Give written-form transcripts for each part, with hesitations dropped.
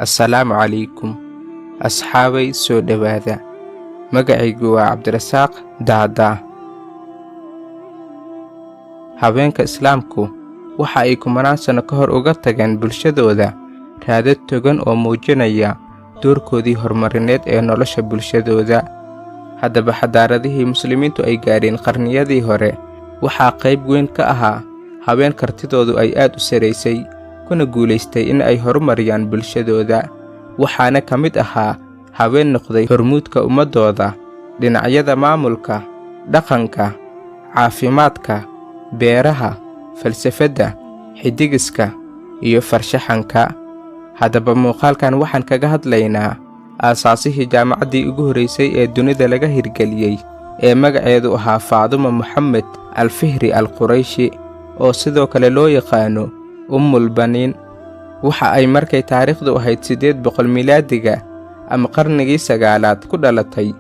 Assalaamu calaykum asxaabay soo dhowaada. Magacaygu waa Cabdirasaaq Daadaa. Haweenka Islaamku waxa ay kumanaan sano ka hor uga tageen bulshadooda raadad togan oo muujinaya doorkoodii horumarineed ee nolosha bulshadooda. Haddaba xadaaradihii muslimiintu ay gaadheen qarniyadii hore waxaa qayb weyn ka ahaa haween kartidoodu ay aad u saraysay kuna guulaystay in ay horumariyaan bulshadooda. Waxaana ka mid ahaa haween noqday hormuudka ummadooda dhinacyada maamulka, dhaqanka, caafimaadka, beeraha, falsafadda, xiddigiska iyo farshaxanka. Haddaba muuqaalkan waxaan kaga hadlaynaa aasaasihii jaamacaddii ugu horreysay ee dunida laga hirgeliyey ee magaceedu ahaa Faadumo Moxamed Al-Fihri Al-Qurayshi oo sidoo kale loo yaqaano Baniin. Waxa ay markay taariikhdu ahayd 800 miilaadiga ama qarnigii 9aad ku dhalatay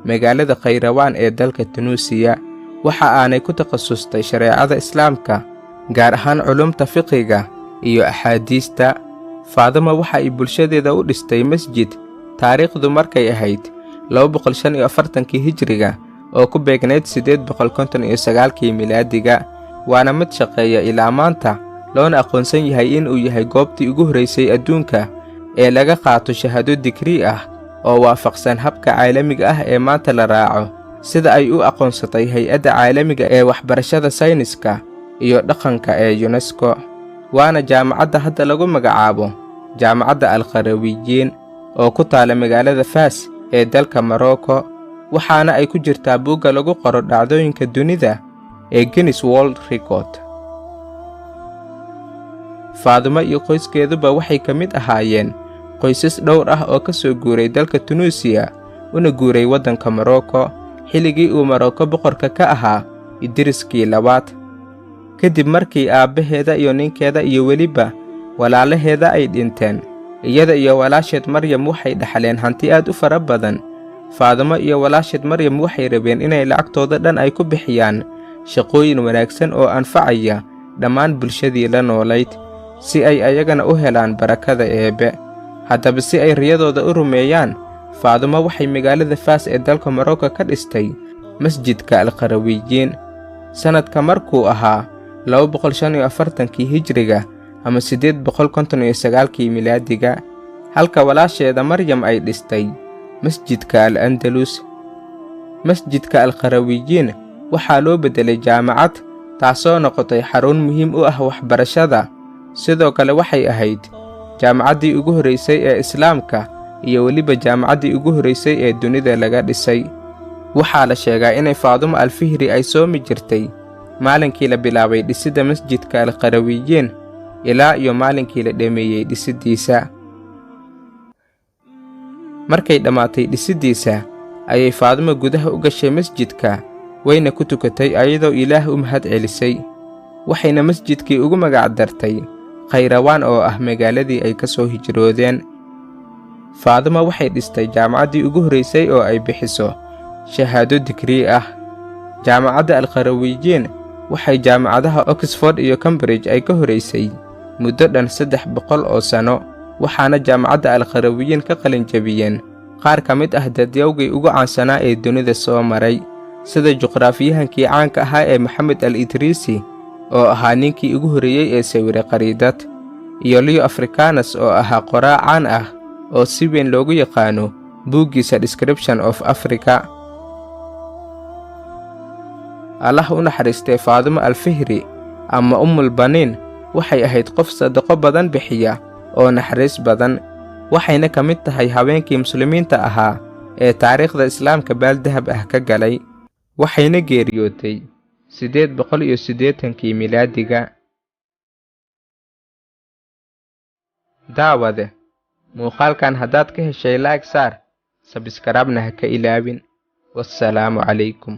magaalada Qayrawaan ee dalka Tunuusiya. Waxa aanay ku takhasustay shareecada Islaamka, gaar ahaan culumta fiqiga iyo axaadiista. Faadumo waxa ay bulshadeeda u dhistay masjid taariikhdu markay ahayd 245 Hijriga oo ku beegnayd 859 miilaadiga, waana mid shaqeeya ilaa maanta, loona aqoonsan yahay in uu yahay goobtii ugu horreysay adduunka ee laga qaato shahaado digrii ah oo waafaqsan habka caalamiga ah ee maanta la raaco, sida ay u aqoonsatay hay'adda caalamiga ee waxbarashada sayniska iyo dhaqanka ee UNESCO. Waana jaamacadda hadda lagu magacaabo Jaamacadda Al-Qarawiyyiin oo ku taala magaalada Faas ee dalka Morocco, waxaana ay ku jirtaa buugga lagu qoro dhacdooyinka dunida ee Guinness World Record. Faadumo iyo qoyskeeduba waxay ka mid ahaayeen qoysas dhowr ah oo ka soo guuray dalka Tunuusiya una guuray waddanka Morocco xilligii uu Morocco boqorka ka ahaa Idriiskii labaad. Kadib markii aabbaheeda iyo ninkeeda iyo weliba walaalaheeda ay dhinteen, iyada iyo walaasheed Maryam waxay dhaxleen hanti aad u fara badan. Faadumo iyo walaasheed Maryam waxay rabeen inay lacagtooda dhan ay ku bixiyaan shaqooyin wanaagsan oo anfacaya dhammaan bulshadii la noolayd, si ay ayagana u helaan barakada Eebbe. Haddaba si ay riyadooda u rumeeyaan, Faadumo waxay magaalada Faas ee dalka Morocco ka dhistay masjidka Al-Qarawiyyiin sanadka markuu ahaa 245 Hijriga ama 859 miilaadiga, halka walaasheeda Maryam ay dhistay masjidka Al-Andalus. Masjidka Al-Qarawiyyiin waxaa loo beddelay jaamacad, taasoo noqotay xarun muhiim u ah waxbarashada. Sidoo kale waxay ahayd jaamacaddii ugu horreysay ee Islaamka iyo weliba jaamacaddii ugu horreysay ee dunida laga dhisay. Waxaa la sheegaa inay Faadumo Al-Fihri ay soomi jirtay maalinkii la bilaabay dhisidda masjidka Al-Qarawiyyiin ilaa iyo maalinkii la dhameeyey dhisiddiisa. Markay dhammaatay dhisiddiisa ayay Faadumo gudaha u gashay masjidka, wayna ku tukatay ayadoo Ilaah u mahad celisay. Waxayna masjidkii ugu magac dartay Qayrawaan oo ah magaaladii ay ka soo hijroodeen. Faadumo waxay dhistay jaamacaddii ugu horreysay oo ay bixiso shahaado digrii ah. Jaamacadda Al-Qarawiyyiin waxay jaamacadaha Oxford iyo Cambridge ay ka horreysay muddo dhan 300 oo sano, waxaana jaamacadda Al-Qarawiyyiin ka qalin jabiyeen qaar ka mid ah dadyowgii ugu caansanaa ee dunida soo maray, sida juqraafiyahankii caanka ahaa ee Moxamed Al-Idriisi oo ahaa ninkii ugu horreeyey ee sawiray khariidad, iyo Leo Africanus oo ahaa qoraa caan ah oo si weyn loogu yaqaano buuggiisa Description of Africa. Allah u naxariistay Faadumo Al-Fihri ama Baniin waxay ahayd qof sadaqo badan bixiya oo naxariis badan, waxayna ka mid tahay haweenkii muslimiinta ahaa ee taariikhda islaamka baaldahab ah ka galay, waxayna geeriyootay 880kii miilaadiga. daawade muuqaalkan haddaad ka heshay like saar, sabskraibna ha ka ilaawin. wassalaamu calaykum.